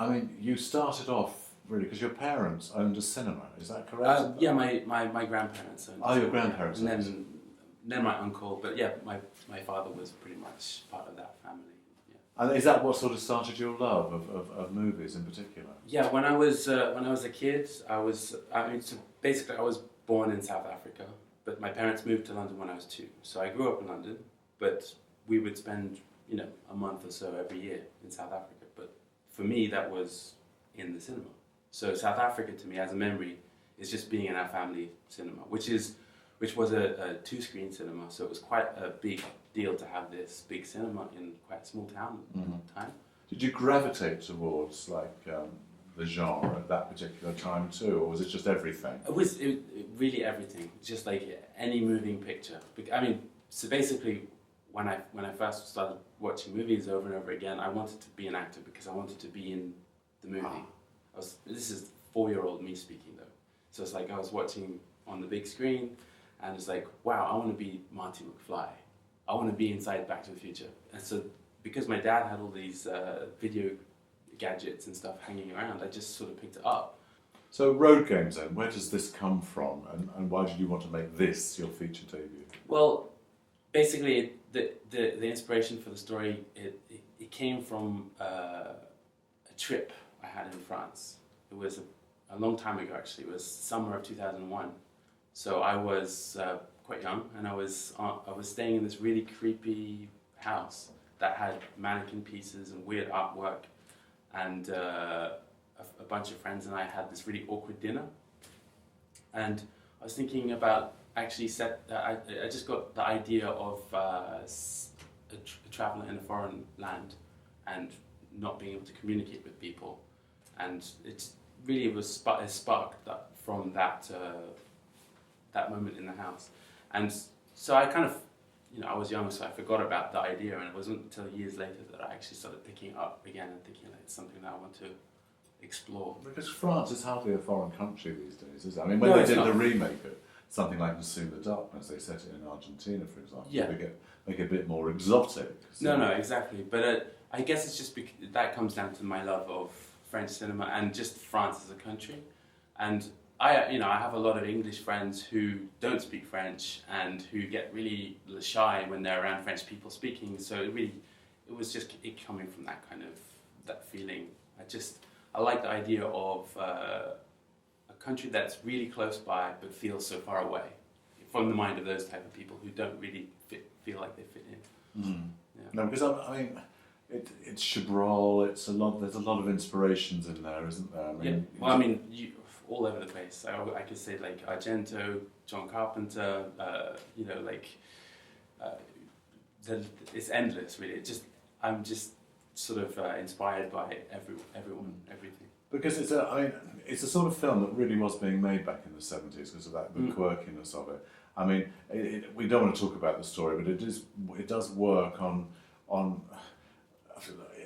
I mean, you started off really because your parents owned a cinema. Is that correct? Yeah, my grandparents owned. Oh, your grandparents. And then my uncle. But yeah, my father was pretty much part of that family. Yeah. And is that what sort of started your love of movies in particular? Yeah, when I was a kid, so basically I was born in South Africa, but my parents moved to London when I was 2. So I grew up in London, but we would spend a month or so every year in South Africa. But for me, that was in the cinema. So South Africa to me, as a memory, is just being in our family cinema, which was a 2-screen cinema. So it was quite a big deal to have this big cinema in quite a small town at the time. Did you gravitate towards the genre at that particular time too, or was it just everything? It was really everything, just like any moving picture. I mean, so basically, when I first started watching movies over and over again, I wanted to be an actor because I wanted to be in the movie. This is 4-year-old me speaking though. So it's like I was watching on the big screen, and it's like, wow, I want to be Marty McFly. I want to be inside Back to the Future. And so because my dad had all these video gadgets and stuff hanging around, I just sort of picked it up. So Road Games then, where does this come from, and why did you want to make this your feature debut? Well, basically the inspiration for the story, it came from a trip I had in France. It was a long time ago actually. It was summer of 2001. So I was quite young, and I was staying in this really creepy house that had mannequin pieces and weird artwork, and a bunch of friends and I had this really awkward dinner. And I was thinking about actually I just got the idea of a traveller in a foreign land and not being able to communicate with people, and it sparked that from that moment in the house. And so I kind of, I was young, so I forgot about the idea, and it wasn't until years later that I actually started picking it up again and thinking like it's something that I want to explore. Because France is hardly a foreign country these days, is it? I mean, when they did the remake of something like Pursue the Darkness, they set it in Argentina, for example. Yeah. Make it a bit more exotic. So. No, exactly. But I guess it's just that comes down to my love of French cinema and just France as a country. And I have a lot of English friends who don't speak French and who get really shy when they're around French people speaking. So it was just it coming from that feeling. I like the idea of a country that's really close by but feels so far away from the mind of those type of people who don't really feel like they fit in. Mm. Yeah. No, because I mean, it's Chabrol. There's a lot of inspirations in there, isn't there? I mean, all over the place. I could say like Argento, John Carpenter. It's endless, really. I'm just sort of inspired by everyone, everything. Because it's a sort of film that really was being made back in the 70s because of the quirkiness of it. I mean, we don't want to talk about the story, but it does work on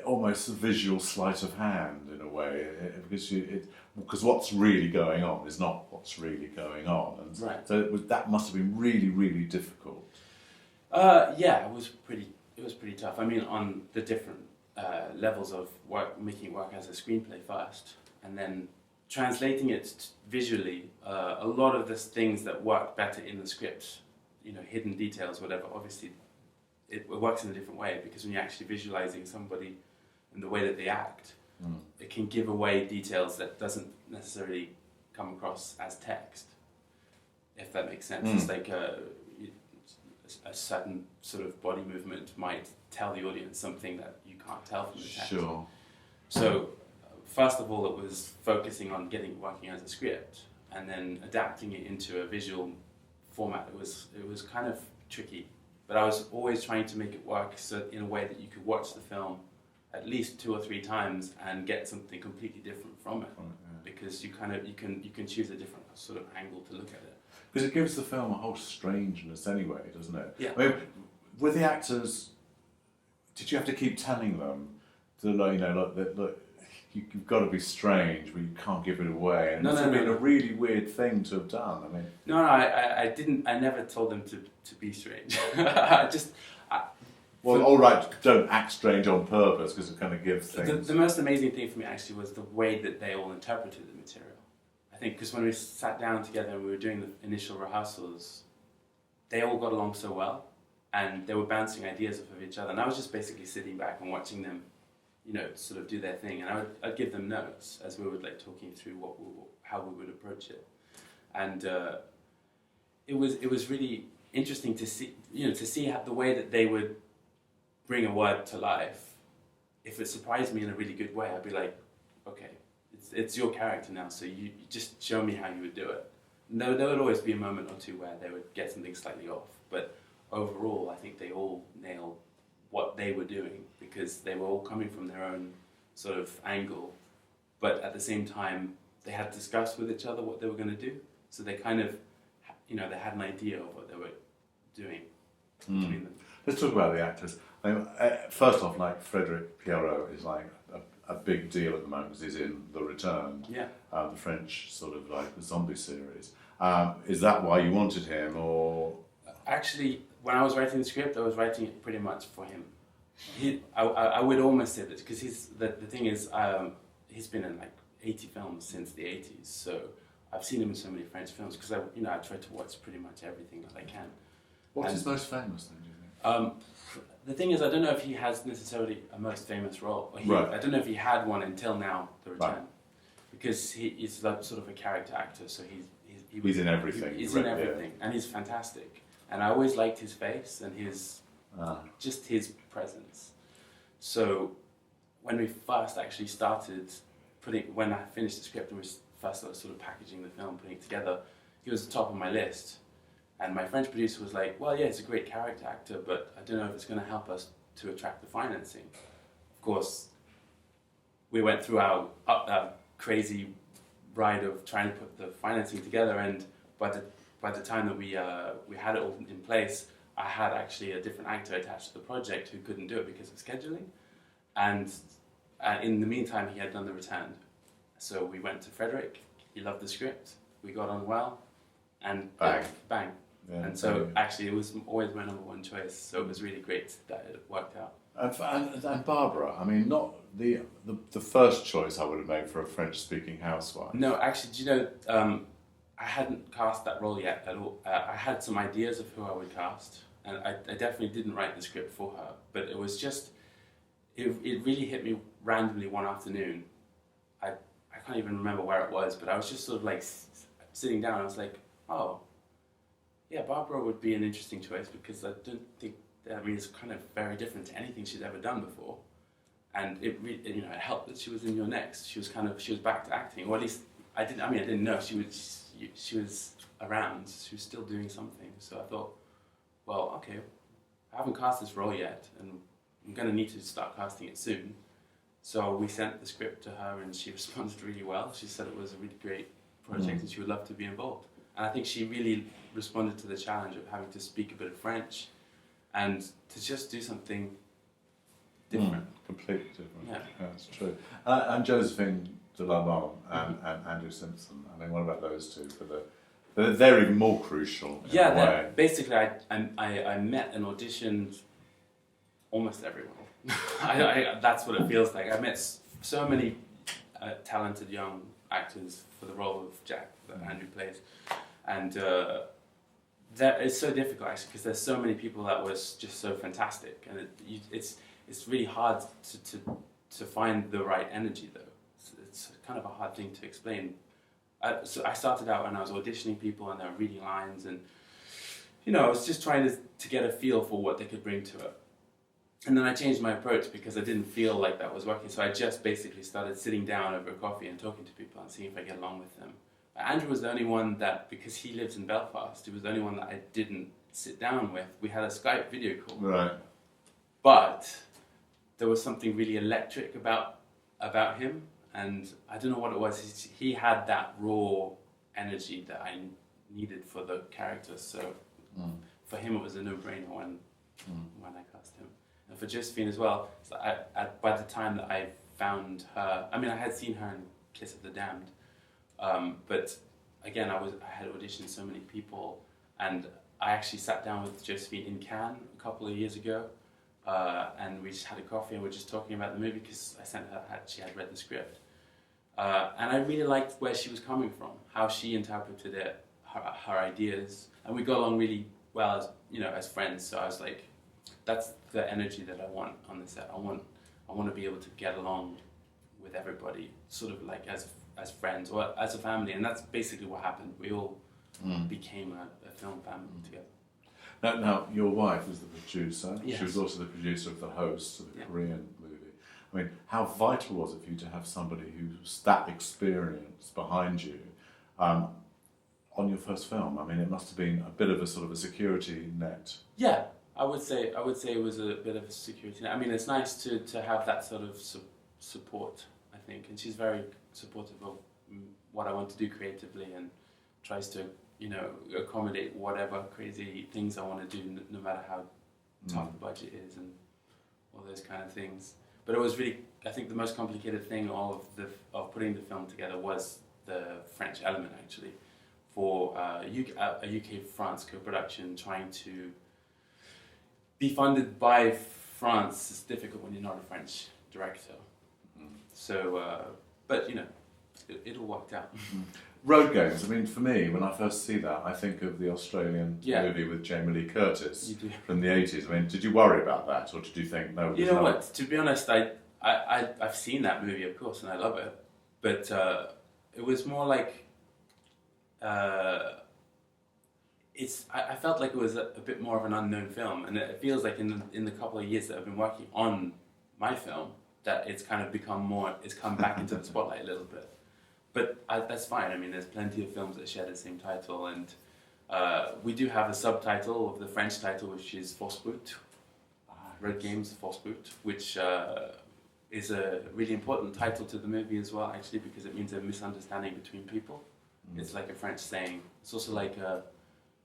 almost a visual sleight of hand in a way, because what's really going on is not what's really going on, and right. So that must have been really, really difficult. Yeah, it was pretty tough. I mean, on the different levels of making it work as a screenplay first, and then translating it visually. A lot of the things that work better in the script, hidden details, whatever. Obviously, it works in a different way because when you're actually visualizing somebody and the way that they act, it can give away details that doesn't necessarily come across as text. If that makes sense, it's like a certain sort of body movement might tell the audience something that you can't tell from the text. Sure. So, first of all, it was focusing on working as a script, and then adapting it into a visual format. It was kind of tricky, but I was always trying to make it work in a way that you could watch the film at least 2 or 3 times and get something completely different from it, because you can choose a different sort of angle to look at it. Because it gives the film a whole strangeness anyway, doesn't it? Yeah. I mean, with the actors, did you have to keep telling them to look, you've got to be strange, but you can't give it away? And it's been a really weird thing to have done. I mean, I didn't. I never told them to be strange. Well, all right, don't act strange on purpose because it kind of gives things. The most amazing thing for me actually was the way that they all interpreted the material. I think because when we sat down together and we were doing the initial rehearsals, they all got along so well, and they were bouncing ideas off of each other. And I was just basically sitting back and watching them, sort of do their thing. And I'd give them notes as we were like talking through how we would approach it. And it was really interesting to see how the way that they would bring a word to life. If it surprised me in a really good way, I'd be like, okay, it's your character now, so you just show me how you would do it. There would always be a moment or two where they would get something slightly off, but overall, I think they all nailed what they were doing because they were all coming from their own sort of angle, but at the same time, they had discussed with each other what they were going to do, so they kind of, they had an idea of what they were doing between them. Let's talk about the actors. First off, like Frédéric Pierrot is like a big deal at the moment because he's in The Return, the French sort of like the zombie series. Is that why you wanted him, or? Actually, when I was writing the script, I was writing it pretty much for him. I would almost say this because the thing is, he's been in like 80 films since the 80s, so I've seen him in so many French films because I try to watch pretty much everything that I can. What's his most famous then, do you think? The thing is, I don't know if he has necessarily a most famous role. Right. I don't know if he had one until now, The Return, Right. because he's like sort of a character actor, so He's in everything. He's in everything, and he's fantastic. And I always liked his face and just his presence. So when we first actually started when I finished the script and we first started sort of packaging the film, putting it together, he was the top of my list. And my French producer was like, well, yeah, he's a great character actor, but I don't know if it's going to help us to attract the financing. Of course, we went through our crazy ride of trying to put the financing together, and by the time that we had it all in place, I had actually a different actor attached to the project who couldn't do it because of scheduling. And in the meantime, he had done The Return. So we went to Frédéric, he loved the script, we got on well, and bang. Yeah, and so actually it was always my number one choice, so it was really great that it worked out. And Barbara, I mean, not the first choice I would have made for a French-speaking housewife. No, actually, do you know, I hadn't cast that role yet at all. I had some ideas of who I would cast, and I definitely didn't write the script for her, but it was just, it really hit me randomly one afternoon. I can't even remember where it was, but I was just sort of like sitting down, I was like, oh, yeah, Barbara would be an interesting choice because I don't think, it's kind of very different to anything she's ever done before. And it helped that she was in Your Next. She was back to acting, or at least I didn't know she was around. She was still doing something. So I thought, well, okay, I haven't cast this role yet, and I'm going to need to start casting it soon. So we sent the script to her, and she responded really well. She said it was a really great project, and she would love to be involved. And I think she really responded to the challenge of having to speak a bit of French and to just do something different. Completely different. Yeah. That's true. And Josephine Delarmont and Andrew Simpson. I mean, what about those two? They're even more crucial in a way. Basically, I met and auditioned almost everyone. That's what it feels like. I met so many talented young actors for the role of Jack that Andrew plays. And it's so difficult actually because there's so many people that was just so fantastic, and it's really hard to find the right energy though. It's kind of a hard thing to explain. So I started out when I was auditioning people and they were reading lines, and I was just trying to get a feel for what they could bring to it. And then I changed my approach because I didn't feel like that was working. So I just basically started sitting down over a coffee and talking to people and seeing if I get along with them. Andrew was the only one that, because he lives in Belfast, he was the only one that I didn't sit down with. We had a Skype video call. Right. But there was something really electric about him, and I don't know what it was. He had that raw energy that I needed for the character, so for him it was a no-brainer when I cast him. And for Josephine as well, so by the time that I found her, I had seen her in Kiss of the Damned, but again, I had auditioned so many people, and I actually sat down with Josephine in Cannes a couple of years ago, and we just had a coffee and we were just talking about the movie because I sent her, she had read the script. And I really liked where she was coming from, how she interpreted it, her ideas, and we got along really well as, you know, as friends. So I was like, that's the energy that I want on the set. I want to be able to get along with everybody, sort of like as friends or as a family, and that's basically what happened. We all became a film family together. Now, your wife was the producer. Yes. She was also the producer of The Host, of the Yeah. Korean movie. I mean, how vital was it for you to have somebody who's that experienced behind you on your first film? I mean, it must have been a bit of a sort of a security net. Yeah, I would say it was a bit of a security net. I mean, it's nice to have that sort of support, I think, and she's very supportive of what I want to do creatively and tries to, you know, accommodate whatever crazy things I want to do, no matter how tough the budget is and all those kind of things. But it was really, I think, the most complicated thing of putting the film together was the French element, actually, for a UK-France co-production. Trying to be funded by France is difficult when you're not a French director. So, but you know, it all worked out. Road Games, I mean, for me, when I first see that, I think of the Australian movie with Jamie Lee Curtis You do. from the 80s. I mean, did you worry about that, or did you think, no? You know what? To be honest, I've seen that movie, of course, and I love it. But it was more like I felt like it was a bit more of an unknown film, and it feels like in the couple of years that I've been working on my film, that it's kind of it's come back into the spotlight a little bit. But that's fine. I mean, there's plenty of films that share the same title, and we do have a subtitle of the French title, which is Fausse Route, Road Games Fausse Route, which is a really important title to the movie as well, actually, because it means a misunderstanding between people. It's like a French saying. It's also like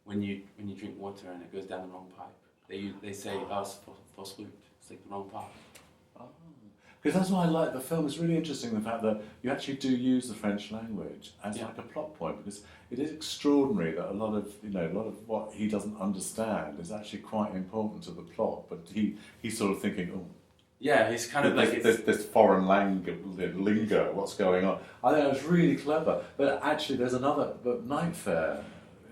when you drink water and it goes down the wrong pipe. They say, Fausse Route. It's like the wrong pipe. Because that's why I like the film. It's really interesting, the fact that you actually do use the French language as like a plot point, because it is extraordinary that a lot of what he doesn't understand is actually quite important to the plot. But he's sort of thinking, oh, yeah, he's kind of like this foreign lingo. What's going on? I think it was really clever. But actually, there's another. But Nightfare,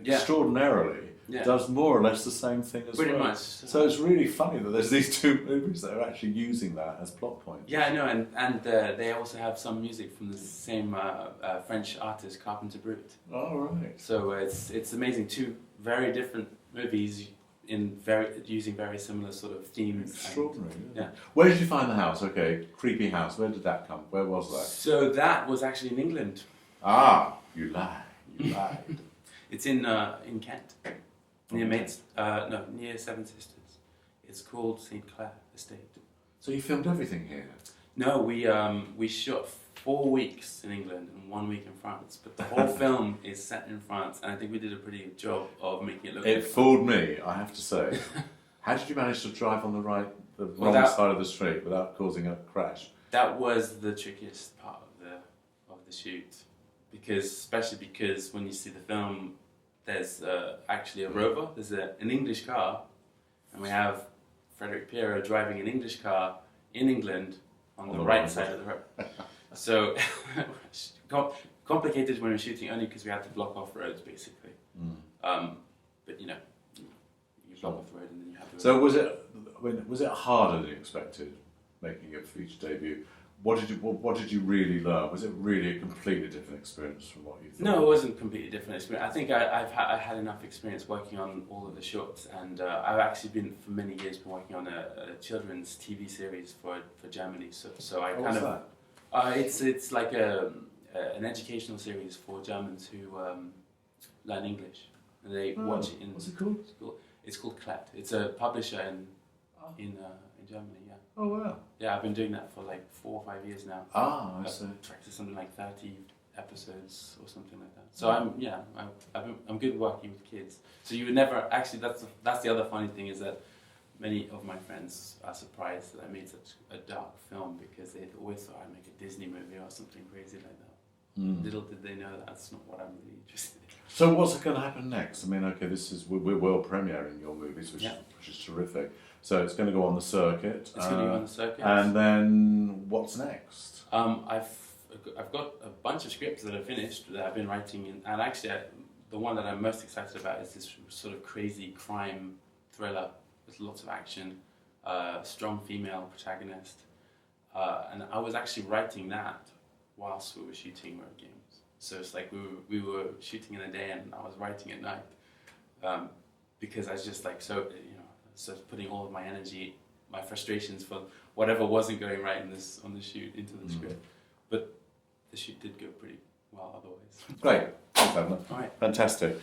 extraordinarily, does more or less the same thing as pretty well. much. So it's really funny that there's these two movies that are actually using that as plot points. Yeah, I know, and they also have some music from the same French artist, Carpenter Brut. Oh, right. So it's amazing. Two very different movies using very similar sort of themes. Extraordinary. Yeah. Where did you find the house? Okay, creepy house. Where did that come? Where was that? So that was actually in England. Ah, you lied. You lied. It's in Kent, near near Seven Sisters. It's called St Clair Estate. So you filmed everything here? No, we shot 4 weeks in England and 1 week in France, but the whole film is set in France, and I think we did a pretty good job of making it look. It fooled me, I have to say. How did you manage to drive on the wrong side of the street without causing a crash? That was the trickiest part of the shoot, especially because when you see the film, there's actually a rover. There's an English car, and we have Frederick Piero driving an English car in England on the right side of the road. So complicated when we're shooting, only because we had to block off roads, basically. But you know, you block off the road and then you have to. So was it harder than you expected making your feature debut? What did you really learn? Was it really a completely different experience from what you thought? No, it wasn't a completely different experience. I think I had enough experience working on all of the shorts, and I've actually been for many years working on a children's TV series for Germany. So I kind of it's like an educational series for Germans who learn English, and they watch it in. What's it called? It's called Klett. It's a publisher in Germany. Yeah. Oh wow. Yeah, I've been doing that for like 4 or 5 years now. Ah, I see. I've directed something like 30 episodes or something like that. So I'm good working with kids. So you would never actually. That's the other funny thing, is that many of my friends are surprised that I made such a dark film, because they always thought I'd make a Disney movie or something crazy like that. Little did they know that's not what I'm really interested in. So what's going to happen next? I mean, okay, we're world premiering your movies, which is terrific. So it's going to go on the circuit. It's going to go on the circuit. And then what's next? I've got a bunch of scripts that are finished that I've been writing, and actually the one that I'm most excited about is this sort of crazy crime thriller with lots of action, strong female protagonist, and I was actually writing that whilst we were shooting Road Games. So it's like we were shooting in the day and I was writing at night, because I was just like so putting all of my energy, my frustrations for whatever wasn't going right on the shoot into the script, but the shoot did go pretty well otherwise. Great, thanks, Adnan. All right. Fantastic.